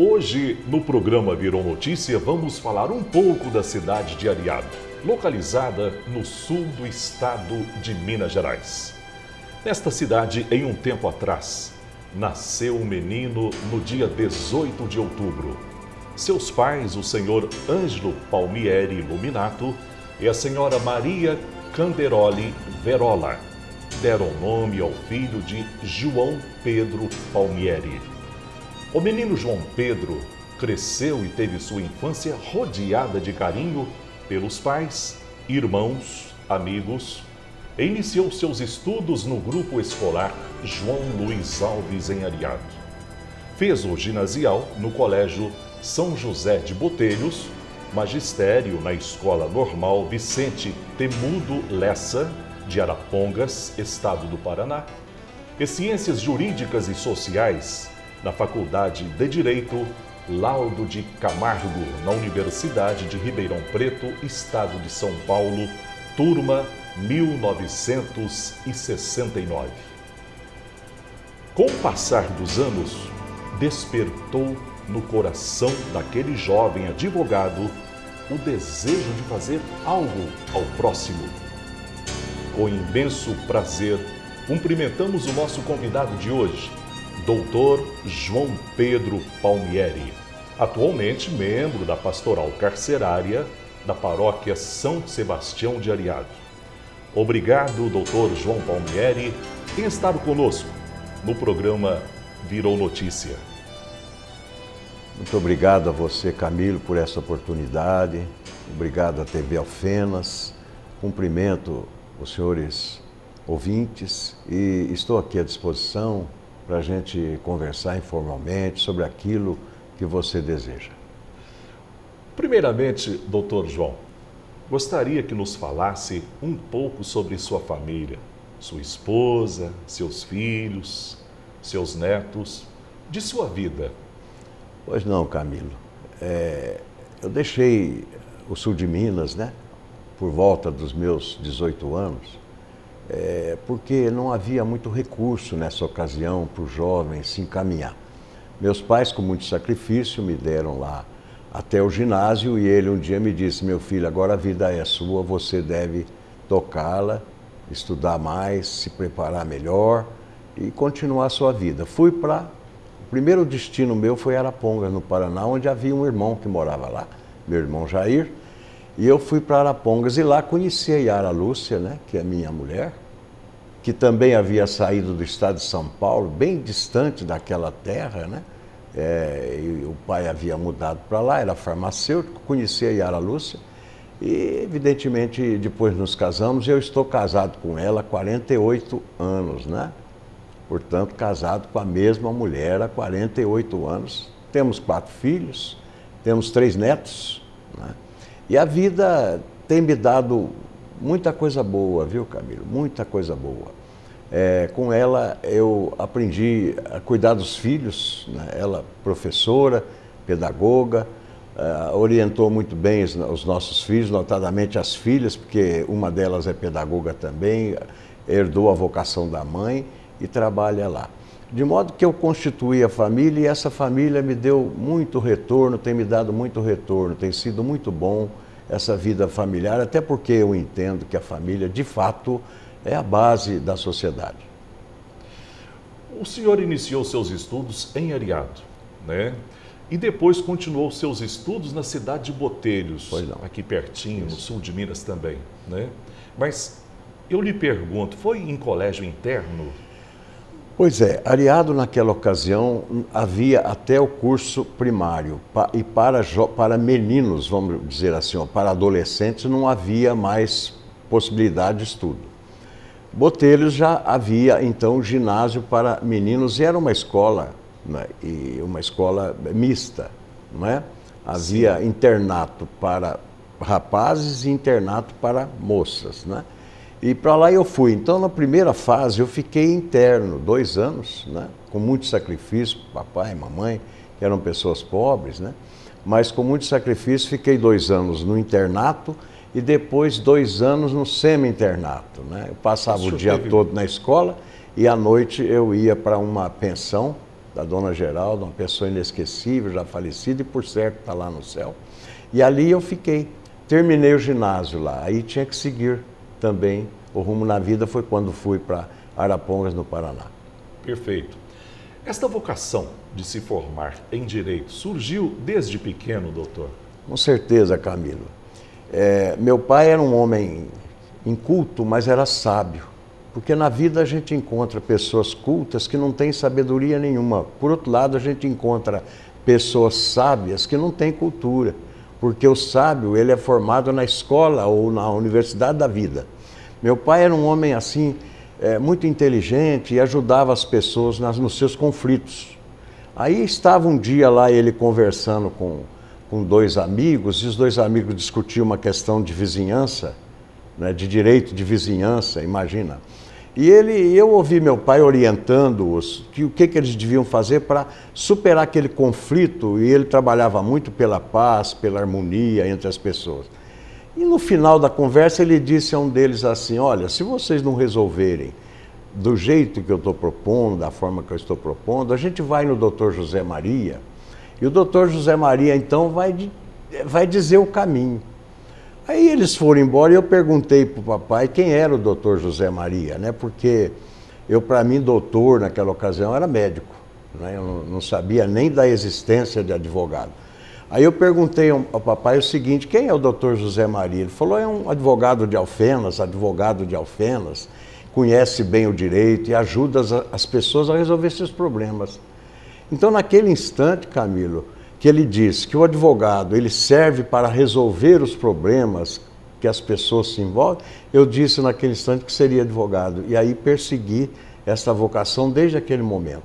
Hoje, no programa Virou Notícia, vamos falar um pouco da cidade de Areado, localizada no sul do estado de Minas Gerais. Nesta cidade, em um tempo atrás, nasceu um menino no dia 18 de outubro. Seus pais, o senhor Ângelo Palmieri Luminato e a senhora Maria Canderoli Verola, deram nome ao filho de João Pedro Palmieri. O menino João Pedro cresceu e teve sua infância rodeada de carinho pelos pais, irmãos, amigos, e iniciou seus estudos no grupo escolar João Luiz Alves em Areado. Fez o ginasial no Colégio São José de Botelhos, magistério na Escola Normal Vicente Temudo Lessa, de Arapongas, estado do Paraná, e Ciências Jurídicas e Sociais na Faculdade de Direito Laudo de Camargo, na Universidade de Ribeirão Preto, estado de São Paulo, turma 1969. Com o passar dos anos, despertou no coração daquele jovem advogado o desejo de fazer algo ao próximo. Com imenso prazer, cumprimentamos o nosso convidado de hoje, Dr. João Pedro Palmieri, atualmente membro da Pastoral Carcerária da Paróquia São Sebastião de Areado. Obrigado, Dr. João Palmieri, em estar conosco no programa Virou Notícia. Muito obrigado a você, Camilo, por essa oportunidade. Obrigado à TV Alfenas. Cumprimento os senhores ouvintes e estou aqui à disposição para a gente conversar informalmente sobre aquilo que você deseja. Primeiramente, doutor João, gostaria que nos falasse um pouco sobre sua família, sua esposa, seus filhos, seus netos, de sua vida. Pois não, Camilo. Eu deixei o sul de Minas, né, por volta dos meus 18 anos, porque não havia muito recurso nessa ocasião para o jovem se encaminhar. Meus pais, com muito sacrifício, me deram lá até o ginásio e ele um dia me disse: meu filho, agora a vida é sua, você deve tocá-la, estudar mais, se preparar melhor e continuar a sua vida. Fui para... O primeiro destino meu foi Arapongas, no Paraná, onde havia um irmão que morava lá, meu irmão Jair, e eu fui para Arapongas e lá conheci a Yara Lúcia, né, que é minha mulher, que também havia saído do estado de São Paulo, bem distante daquela terra, né? E o pai havia mudado para lá, era farmacêutico, conheci a Yara Lúcia e, evidentemente, depois nos casamos e eu estou casado com ela há 48 anos, né? Portanto, casado com a mesma mulher há 48 anos. Temos 4 filhos, temos 3 netos, né? E a vida tem me dado muita coisa boa, viu, Camilo? Muita coisa boa. Com ela eu aprendi a cuidar dos filhos, né? Ela, professora, pedagoga, orientou muito bem os nossos filhos, notadamente as filhas, porque uma delas é pedagoga também, herdou a vocação da mãe e trabalha lá. De modo que eu constituí a família e essa família me deu muito retorno, tem me dado muito retorno, tem sido muito bom essa vida familiar, até porque eu entendo que a família, de fato, é a base da sociedade. O senhor iniciou seus estudos em Areado, né? E depois continuou seus estudos na cidade de Botelhos, aqui pertinho, no sul de Minas também, né? Mas eu lhe pergunto, foi em colégio interno? Pois é, Areado naquela ocasião havia até o curso primário e para meninos, vamos dizer assim, para adolescentes não havia mais possibilidade de estudo. Botelhos já havia então ginásio para meninos e era uma escola, né, e uma escola mista, não é? Havia Sim. internato para rapazes e internato para moças, né? E para lá eu fui. Então, na primeira fase, eu fiquei interno 2 anos, né? Com muito sacrifício, papai e mamãe, que eram pessoas pobres, né? Mas com muito sacrifício, fiquei 2 anos no internato e depois 2 anos no semi-internato, né? Eu passava o dia todo na escola e à noite eu ia para uma pensão, da dona Geralda, uma pessoa inesquecível, já falecida, e por certo está lá no céu. E ali eu fiquei, terminei o ginásio lá, aí tinha que seguir também o rumo na vida, foi quando fui para Arapongas, no Paraná. Perfeito. Esta vocação de se formar em Direito surgiu desde pequeno, doutor? Com certeza, Camilo. Meu pai era um homem inculto, mas era sábio. Porque na vida a gente encontra pessoas cultas que não têm sabedoria nenhuma. Por outro lado, a gente encontra pessoas sábias que não têm cultura. Porque o sábio, ele é formado na escola ou na universidade da vida. Meu pai era um homem assim, muito inteligente e ajudava as pessoas nos seus conflitos. Aí estava um dia lá ele conversando com dois amigos, e os dois amigos discutiam uma questão de vizinhança, né, de direito de vizinhança, imagina. E eu ouvi meu pai orientando-os que o que eles deviam fazer para superar aquele conflito, e ele trabalhava muito pela paz, pela harmonia entre as pessoas. E no final da conversa ele disse a um deles assim: olha, se vocês não resolverem do jeito que eu estou propondo, da forma que eu estou propondo, a gente vai no Dr. José Maria, e o Dr. José Maria então vai dizer o caminho. Aí eles foram embora e eu perguntei para o papai quem era o Dr. José Maria, né? Porque para mim, doutor naquela ocasião era médico, né? Eu não sabia nem da existência de advogado. Aí eu perguntei ao papai o seguinte: quem é o Dr. José Maria? Ele falou: é um advogado de Alfenas, conhece bem o direito e ajuda as pessoas a resolver seus problemas. Então, naquele instante, Camilo, que ele disse que o advogado ele serve para resolver os problemas que as pessoas se envolvem, eu disse naquele instante que seria advogado. E aí persegui essa vocação desde aquele momento.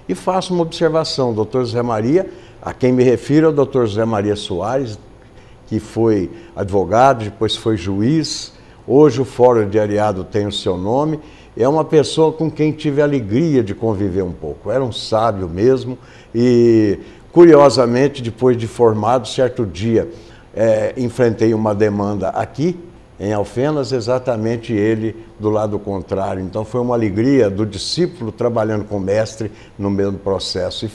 E faço uma observação: o Dr. José Maria, a quem me refiro é o Dr. José Maria Soares, que foi advogado, depois foi juiz. Hoje o Fórum de Areado tem o seu nome. É uma pessoa com quem tive a alegria de conviver um pouco. Era um sábio mesmo e, curiosamente, depois de formado, certo dia, enfrentei uma demanda aqui em Alfenas, exatamente ele do lado contrário. Então foi uma alegria do discípulo trabalhando com o mestre no mesmo processo. E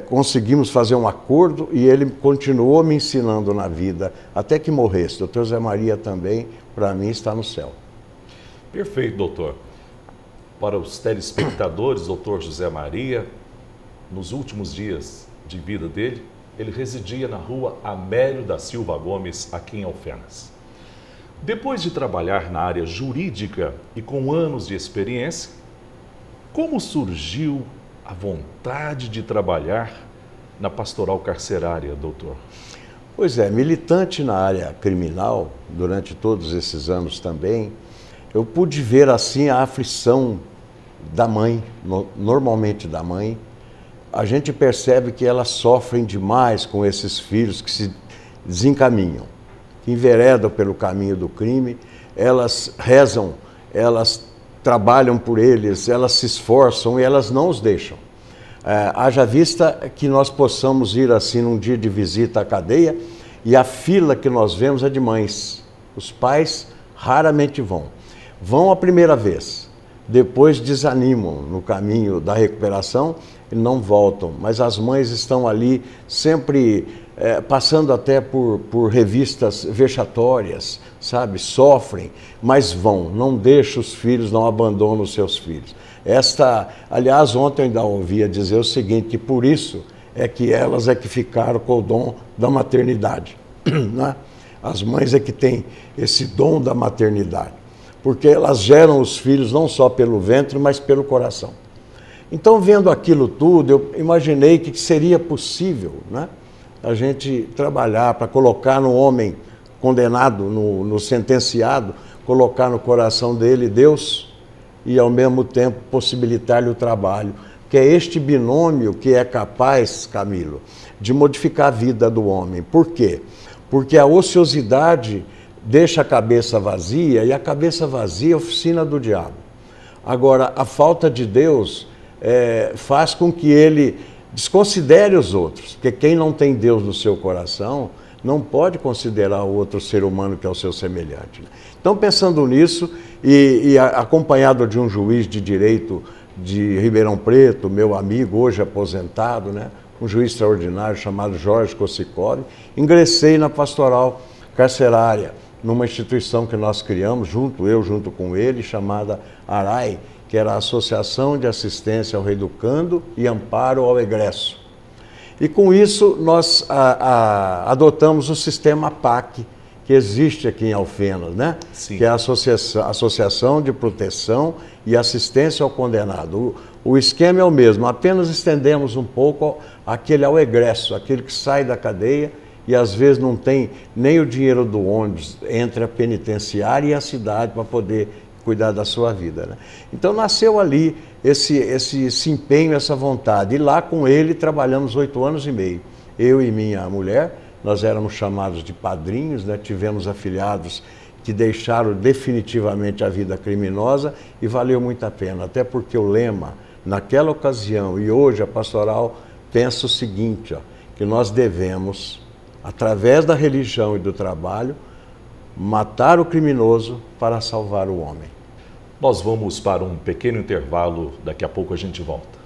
conseguimos fazer um acordo e ele continuou me ensinando na vida até que morresse. Dr. José Maria também, para mim, está no céu. Perfeito, doutor. Para os telespectadores, doutor José Maria, nos últimos dias de vida dele, ele residia na rua Amélio da Silva Gomes, aqui em Alfenas. Depois de trabalhar na área jurídica e com anos de experiência, como surgiu a vontade de trabalhar na pastoral carcerária, doutor? Pois é, militante na área criminal, durante todos esses anos também, eu pude ver assim a aflição da mãe, normalmente da mãe. A gente percebe que elas sofrem demais com esses filhos que se desencaminham, que enveredam pelo caminho do crime. Elas rezam, elas trabalham por eles, elas se esforçam e elas não os deixam. Haja vista que nós possamos ir assim num dia de visita à cadeia e a fila que nós vemos é de mães. Os pais raramente vão. Vão a primeira vez, depois desanimam no caminho da recuperação e não voltam. Mas as mães estão ali sempre passando até por revistas vexatórias, sabe? Sofrem, mas vão, não deixam os filhos, não abandonam os seus filhos. Aliás, ontem eu ainda ouvia dizer o seguinte, que por isso é que elas é que ficaram com o dom da maternidade, né? As mães é que têm esse dom da maternidade, porque elas geram os filhos não só pelo ventre, mas pelo coração. Então, vendo aquilo tudo, eu imaginei que seria possível, né, a gente trabalhar para colocar no homem condenado, no sentenciado, colocar no coração dele Deus e, ao mesmo tempo, possibilitar-lhe o trabalho, que é este binômio que é capaz, Camilo, de modificar a vida do homem. Por quê? Porque a ociosidade deixa a cabeça vazia e a cabeça vazia é a oficina do diabo. Agora, a falta de Deus faz com que ele desconsidere os outros, porque quem não tem Deus no seu coração não pode considerar o outro ser humano que é o seu semelhante. Então, pensando nisso e acompanhado de um juiz de direito de Ribeirão Preto, meu amigo, hoje aposentado, né? Um juiz extraordinário chamado Jorge Kossikoff. Ingressei na pastoral carcerária, numa instituição que nós criamos, junto com ele, chamada ARAI, que era a Associação de Assistência ao Reeducando e Amparo ao Egresso. E com isso nós adotamos o sistema PAC, que existe aqui em Alfenas, né? Sim. Que é a Associação de Proteção e Assistência ao Condenado. O esquema é o mesmo, apenas estendemos um pouco aquele ao egresso, aquele que sai da cadeia e às vezes não tem nem o dinheiro do ônibus entre a penitenciária e a cidade para poder cuidar da sua vida, né? Então nasceu ali esse empenho, essa vontade. E lá com ele trabalhamos 8 anos e meio. Eu e minha mulher, nós éramos chamados de padrinhos, né? Tivemos afilhados que deixaram definitivamente a vida criminosa e valeu muito a pena. Até porque o lema, naquela ocasião e hoje a pastoral pensa o seguinte, ó, que nós devemos, através da religião e do trabalho, matar o criminoso para salvar o homem. Nós vamos para um pequeno intervalo, daqui a pouco a gente volta.